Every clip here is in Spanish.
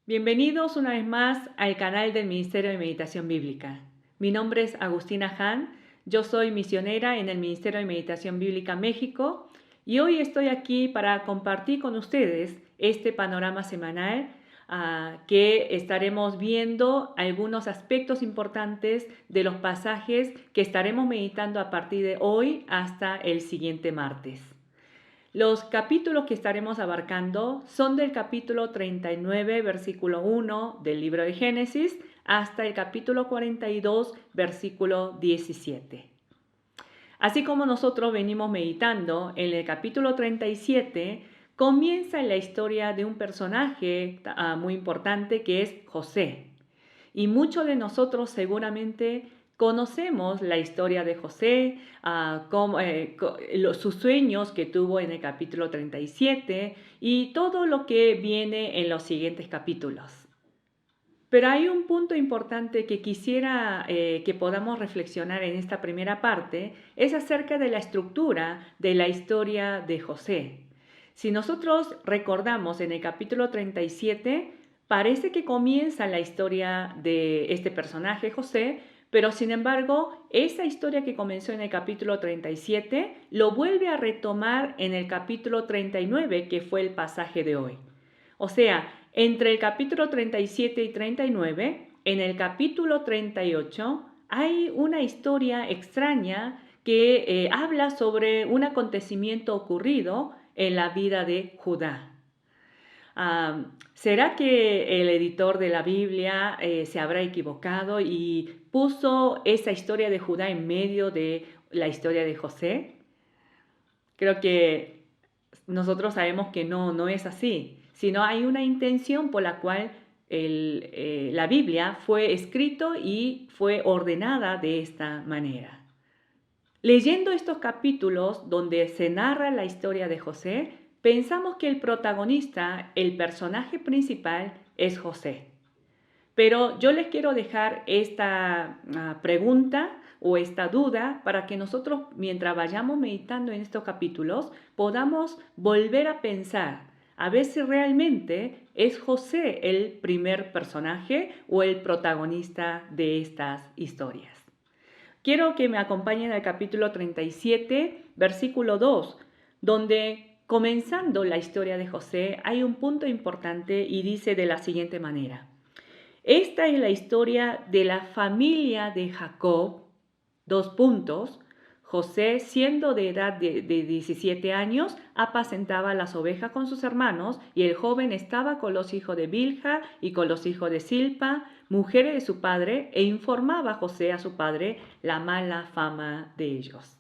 Bienvenidos una vez más al canal del Ministerio de Meditación Bíblica. Mi nombre es Agustina Han, yo soy misionera en el Ministerio de Meditación Bíblica México y hoy estoy aquí para compartir con ustedes este panorama semanal que estaremos viendo algunos aspectos importantes de los pasajes que estaremos meditando a partir de hoy hasta el siguiente martes. Los capítulos que estaremos abarcando son del capítulo 39, versículo 1 del libro de Génesis, hasta el capítulo 42, versículo 17. Así como nosotros venimos meditando, en el capítulo 37 comienza la historia de un personaje muy importante que es José. Y muchos de nosotros seguramente conocemos la historia de José, sus sueños que tuvo en el capítulo 37 y todo lo que viene en los siguientes capítulos. Pero hay un punto importante que quisiera que podamos reflexionar en esta primera parte, es acerca de la estructura de la historia de José. Si nosotros recordamos en el capítulo 37, parece que comienza la historia de este personaje, José, pero sin embargo, esa historia que comenzó en el capítulo 37 lo vuelve a retomar en el capítulo 39, que fue el pasaje de hoy. O sea, entre el capítulo 37 y 39, en el capítulo 38, hay una historia extraña que habla sobre un acontecimiento ocurrido en la vida de Judá. ¿Será que el editor de la Biblia se habrá equivocado y puso esa historia de Judá en medio de la historia de José? Creo que nosotros sabemos que no es así, sino hay una intención por la cual la Biblia fue escrito y fue ordenada de esta manera. Leyendo estos capítulos donde se narra la historia de José, pensamos que el protagonista, el personaje principal, es José. Pero yo les quiero dejar esta pregunta o esta duda para que nosotros, mientras vayamos meditando en estos capítulos, podamos volver a pensar a ver si realmente es José el primer personaje o el protagonista de estas historias. Quiero que me acompañen al capítulo 37, versículo 2, donde comenzando la historia de José hay un punto importante y dice de la siguiente manera. Esta es la historia de la familia de Jacob, José, siendo de edad de 17 años, apacentaba las ovejas con sus hermanos, y el joven estaba con los hijos de Bilha y con los hijos de Silpa, mujeres de su padre, e informaba a José a su padre la mala fama de ellos.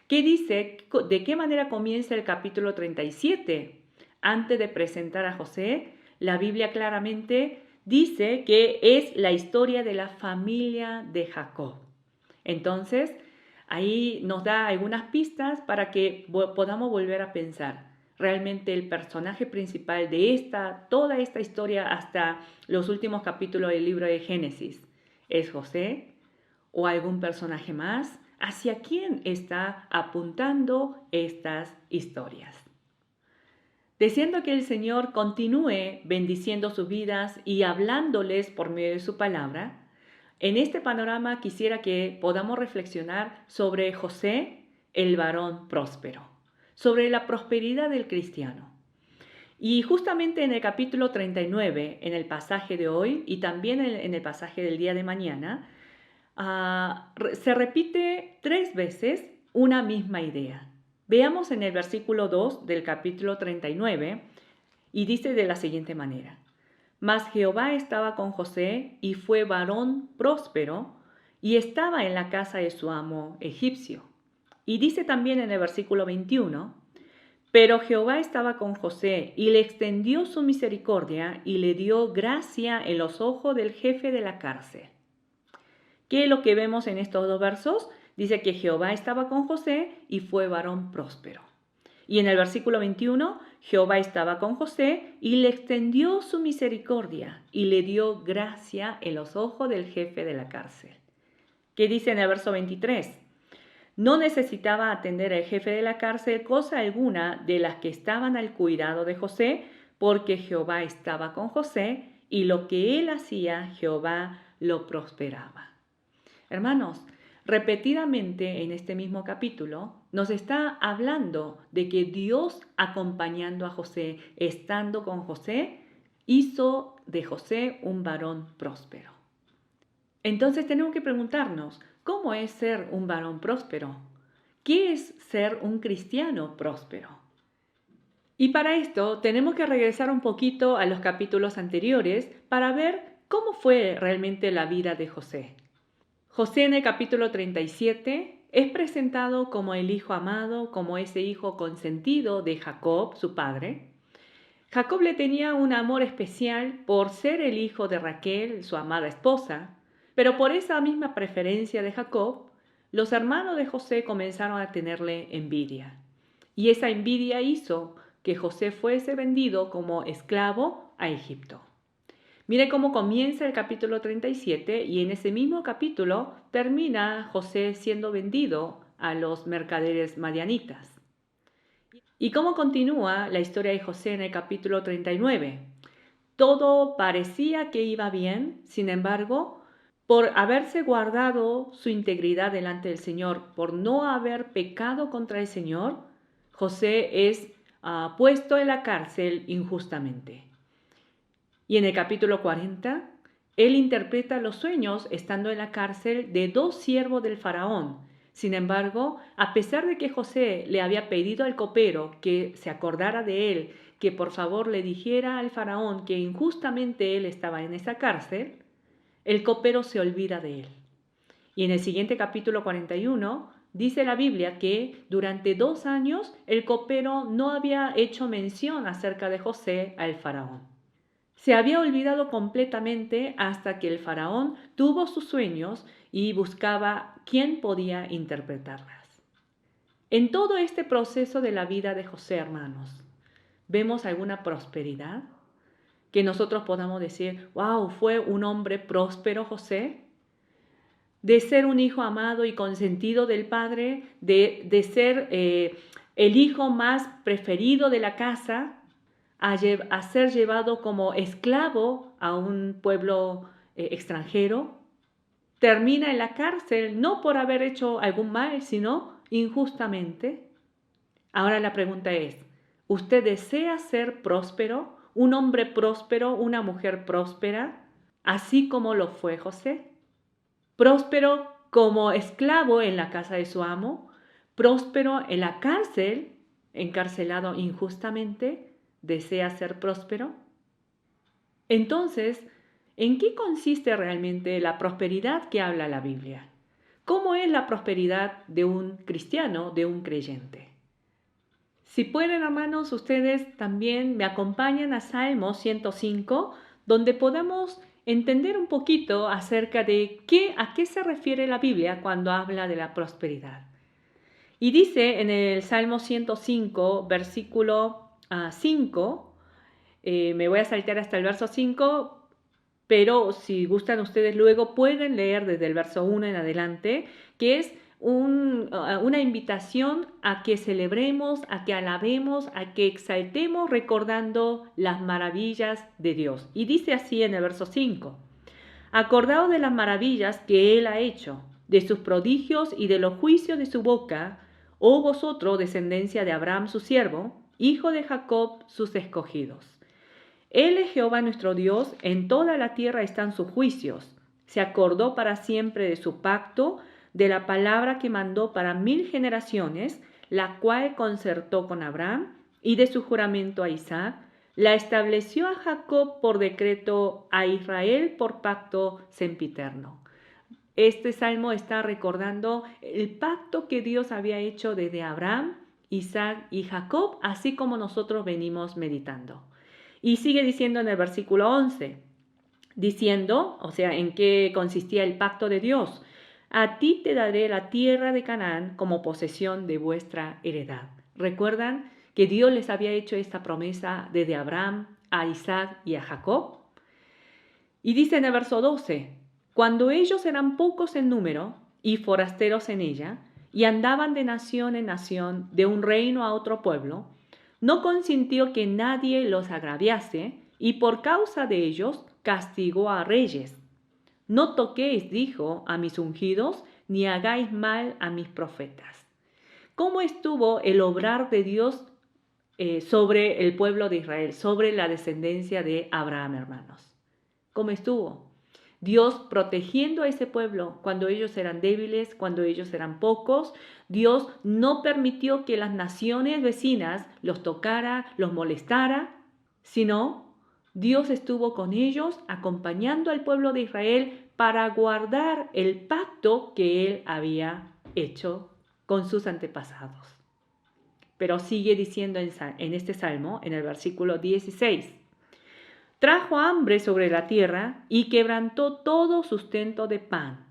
¿Qué dice? ¿De qué manera comienza el capítulo 37? Antes de presentar a José, la Biblia claramente dice que es la historia de la familia de Jacob. Entonces, ahí nos da algunas pistas para que podamos volver a pensar. Realmente el personaje principal de toda esta historia hasta los últimos capítulos del libro de Génesis, ¿es José o algún personaje más? ¿Hacia quién está apuntando estas historias? Deseando que el Señor continúe bendiciendo sus vidas y hablándoles por medio de su palabra, en este panorama quisiera que podamos reflexionar sobre José, el varón próspero, sobre la prosperidad del cristiano. Y justamente en el capítulo 39, en el pasaje de hoy y también en el pasaje del día de mañana, se repite 3 veces una misma idea. Veamos en el versículo 2 del capítulo 39 y dice de la siguiente manera. Mas Jehová estaba con José y fue varón próspero y estaba en la casa de su amo egipcio. Y dice también en el versículo 21, pero Jehová estaba con José y le extendió su misericordia y le dio gracia en los ojos del jefe de la cárcel. ¿Qué es lo que vemos en estos 2 versos? Dice que Jehová estaba con José y fue varón próspero. Y en el versículo 21, Jehová estaba con José y le extendió su misericordia y le dio gracia en los ojos del jefe de la cárcel. ¿Qué dice en el verso 23? No necesitaba atender al jefe de la cárcel cosa alguna de las que estaban al cuidado de José, porque Jehová estaba con José y lo que él hacía, Jehová lo prosperaba. Hermanos, repetidamente en este mismo capítulo nos está hablando de que Dios, acompañando a José, estando con José, hizo de José un varón próspero. Entonces tenemos que preguntarnos, ¿cómo es ser un varón próspero? ¿Qué es ser un cristiano próspero? Y para esto tenemos que regresar un poquito a los capítulos anteriores para ver cómo fue realmente la vida de José. José en el capítulo 37 es presentado como el hijo amado, como ese hijo consentido de Jacob, su padre. Jacob le tenía un amor especial por ser el hijo de Raquel, su amada esposa, pero por esa misma preferencia de Jacob, los hermanos de José comenzaron a tenerle envidia. Y esa envidia hizo que José fuese vendido como esclavo a Egipto. Mire cómo comienza el capítulo 37 y en ese mismo capítulo termina José siendo vendido a los mercaderes madianitas. ¿Y cómo continúa la historia de José en el capítulo 39? Todo parecía que iba bien, sin embargo, por haberse guardado su integridad delante del Señor, por no haber pecado contra el Señor, José es puesto en la cárcel injustamente. Y en el capítulo 40, él interpreta los sueños estando en la cárcel de 2 siervos del faraón. Sin embargo, a pesar de que José le había pedido al copero que se acordara de él, que por favor le dijera al faraón que injustamente él estaba en esa cárcel, el copero se olvida de él. Y en el siguiente capítulo 41 dice la Biblia que durante 2 años el copero no había hecho mención acerca de José al faraón. Se había olvidado completamente hasta que el faraón tuvo sus sueños y buscaba quién podía interpretarlas. En todo este proceso de la vida de José, hermanos, ¿vemos alguna prosperidad? Que nosotros podamos decir, wow, fue un hombre próspero José. De ser un hijo amado y consentido del padre, de ser el hijo más preferido de la casa, a ser llevado como esclavo a un pueblo extranjero, termina en la cárcel no por haber hecho algún mal, sino injustamente. Ahora la pregunta es, ¿usted desea ser próspero, un hombre próspero, una mujer próspera, así como lo fue José? Próspero como esclavo en la casa de su amo, próspero en la cárcel, encarcelado injustamente. ¿Desea ser próspero? Entonces, ¿en qué consiste realmente la prosperidad que habla la Biblia? ¿Cómo es la prosperidad de un cristiano, de un creyente? Si pueden, hermanos, ustedes también me acompañan a Salmo 105, donde podamos entender un poquito acerca de a qué se refiere la Biblia cuando habla de la prosperidad. Y dice en el Salmo 105, versículo 5, me voy a saltar hasta el verso 5, pero si gustan ustedes luego pueden leer desde el verso 1 en adelante, que es una invitación a que celebremos, a que alabemos, a que exaltemos recordando las maravillas de Dios. Y dice así en el verso 5, acordaos de las maravillas que Él ha hecho, de sus prodigios y de los juicios de su boca, oh vosotros, descendencia de Abraham su siervo, hijo de Jacob sus escogidos. Él es Jehová nuestro Dios, en toda la tierra están sus juicios. Se acordó para siempre de su pacto, de la palabra que mandó para 1000 generaciones, la cual concertó con Abraham, y de su juramento a Isaac, la estableció a Jacob por decreto, a Israel por pacto sempiterno. Este salmo está recordando el pacto que Dios había hecho desde Abraham, Isaac y Jacob, así como nosotros venimos meditando. Y sigue diciendo en el versículo 11, diciendo, o sea, en qué consistía el pacto de Dios. A ti te daré la tierra de Canaán como posesión de vuestra heredad. ¿Recuerdan que Dios les había hecho esta promesa desde Abraham, a Isaac y a Jacob? Y dice en el verso 12, cuando ellos eran pocos en número y forasteros en ella, y andaban de nación en nación, de un reino a otro pueblo, no consintió que nadie los agraviase, y por causa de ellos castigó a reyes. No toquéis, dijo, a mis ungidos, ni hagáis mal a mis profetas. ¿Cómo estuvo el obrar de Dios sobre el pueblo de Israel, sobre la descendencia de Abraham, hermanos? ¿Cómo estuvo? Dios protegiendo a ese pueblo cuando ellos eran débiles, cuando ellos eran pocos. Dios no permitió que las naciones vecinas los tocara, los molestara, sino Dios estuvo con ellos, acompañando al pueblo de Israel para guardar el pacto que Él había hecho con sus antepasados. Pero sigue diciendo en este salmo, en el versículo 16, trajo hambre sobre la tierra y quebrantó todo sustento de pan.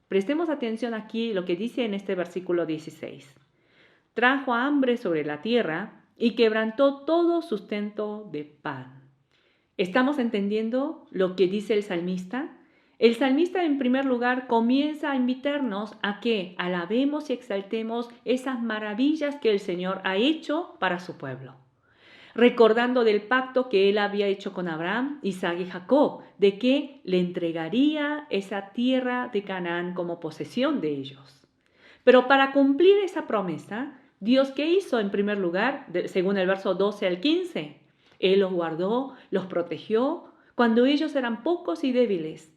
Prestemos atención aquí lo que dice en este versículo 16. Trajo hambre sobre la tierra y quebrantó todo sustento de pan. ¿Estamos entendiendo lo que dice el salmista? El salmista, en primer lugar, comienza a invitarnos a que alabemos y exaltemos esas maravillas que el Señor ha hecho para su pueblo, recordando del pacto que Él había hecho con Abraham, Isaac y Jacob, de que le entregaría esa tierra de Canaán como posesión de ellos. Pero para cumplir esa promesa, Dios, ¿qué hizo en primer lugar? Según el verso 12 al 15, Él los guardó, los protegió cuando ellos eran pocos y débiles.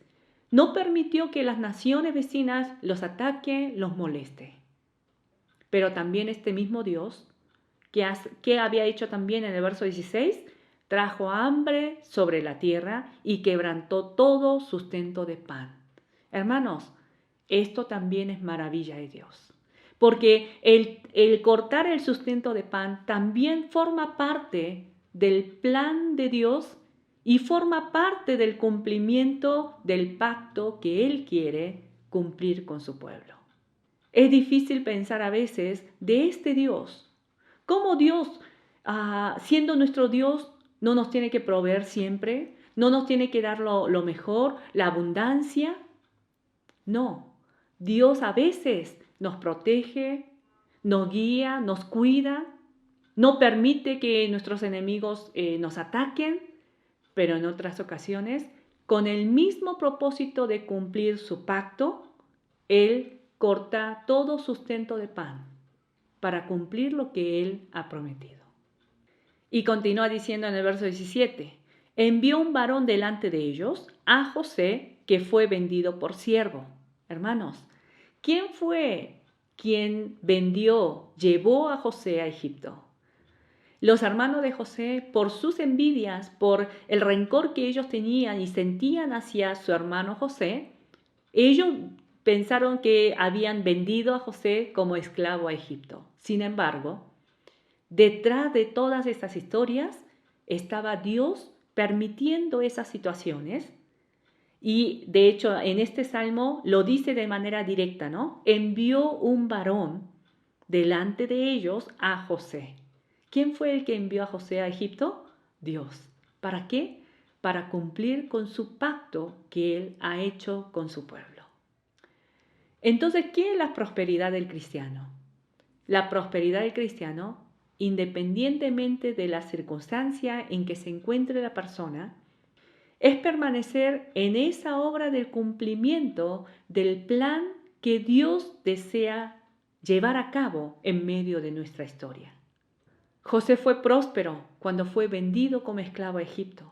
No permitió que las naciones vecinas los ataque, los moleste. Pero también este mismo Dios, ¿qué había hecho también en el verso 16? Trajo hambre sobre la tierra y quebrantó todo sustento de pan. Hermanos, esto también es maravilla de Dios. Porque el cortar el sustento de pan también forma parte del plan de Dios y forma parte del cumplimiento del pacto que Él quiere cumplir con su pueblo. Es difícil pensar a veces de este Dios. ¿Cómo Dios, siendo nuestro Dios, no nos tiene que proveer siempre? ¿No nos tiene que dar lo mejor, la abundancia? No. Dios a veces nos protege, nos guía, nos cuida, no permite que nuestros enemigos nos ataquen, pero en otras ocasiones, con el mismo propósito de cumplir su pacto, Él corta todo sustento de pan para cumplir lo que Él ha prometido. Y continúa diciendo en el verso 17, envió un varón delante de ellos, a José, que fue vendido por siervo. Hermanos, ¿quién fue quien llevó a José a Egipto? Los hermanos de José, por sus envidias, por el rencor que ellos tenían y sentían hacia su hermano José, ellos pensaron que habían vendido a José como esclavo a Egipto. Sin embargo, detrás de todas estas historias estaba Dios permitiendo esas situaciones. Y de hecho, en este salmo lo dice de manera directa, ¿no? Envió un varón delante de ellos a José. ¿Quién fue el que envió a José a Egipto? Dios. ¿Para qué? Para cumplir con su pacto que Él ha hecho con su pueblo. Entonces, ¿qué es la prosperidad del cristiano? La prosperidad del cristiano, independientemente de la circunstancia en que se encuentre la persona, es permanecer en esa obra del cumplimiento del plan que Dios desea llevar a cabo en medio de nuestra historia. José fue próspero cuando fue vendido como esclavo a Egipto,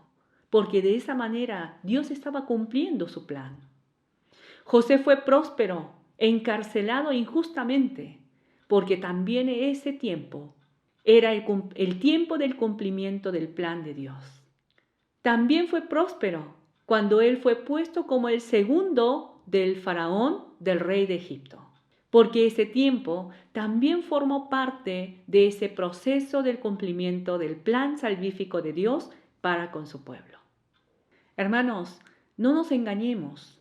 porque de esa manera Dios estaba cumpliendo su plan. José fue próspero, encarcelado injustamente, porque también ese tiempo era el tiempo del cumplimiento del plan de Dios. También fue próspero cuando él fue puesto como el segundo del faraón, del rey de Egipto, porque ese tiempo también formó parte de ese proceso del cumplimiento del plan salvífico de Dios para con su pueblo. Hermanos, no nos engañemos,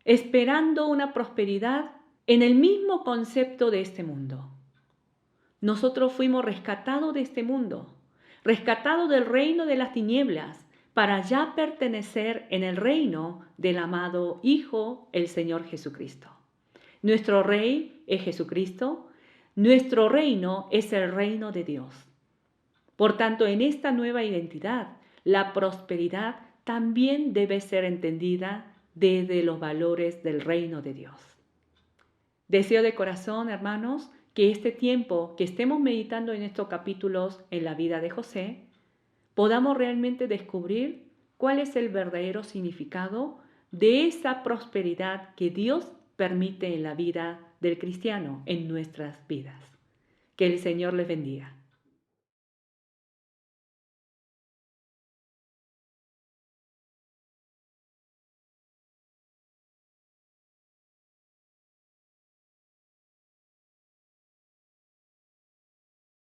esperando una prosperidad en el mismo concepto de este mundo. Nosotros fuimos rescatados de este mundo, rescatados del reino de las tinieblas, para ya pertenecer en el reino del amado Hijo, el Señor Jesucristo. Nuestro Rey es Jesucristo, nuestro reino es el reino de Dios. Por tanto, en esta nueva identidad, la prosperidad también debe ser entendida desde los valores del reino de Dios. Deseo de corazón, hermanos, que este tiempo que estemos meditando en estos capítulos en la vida de José, podamos realmente descubrir cuál es el verdadero significado de esa prosperidad que Dios permite en la vida del cristiano, en nuestras vidas. Que el Señor les bendiga.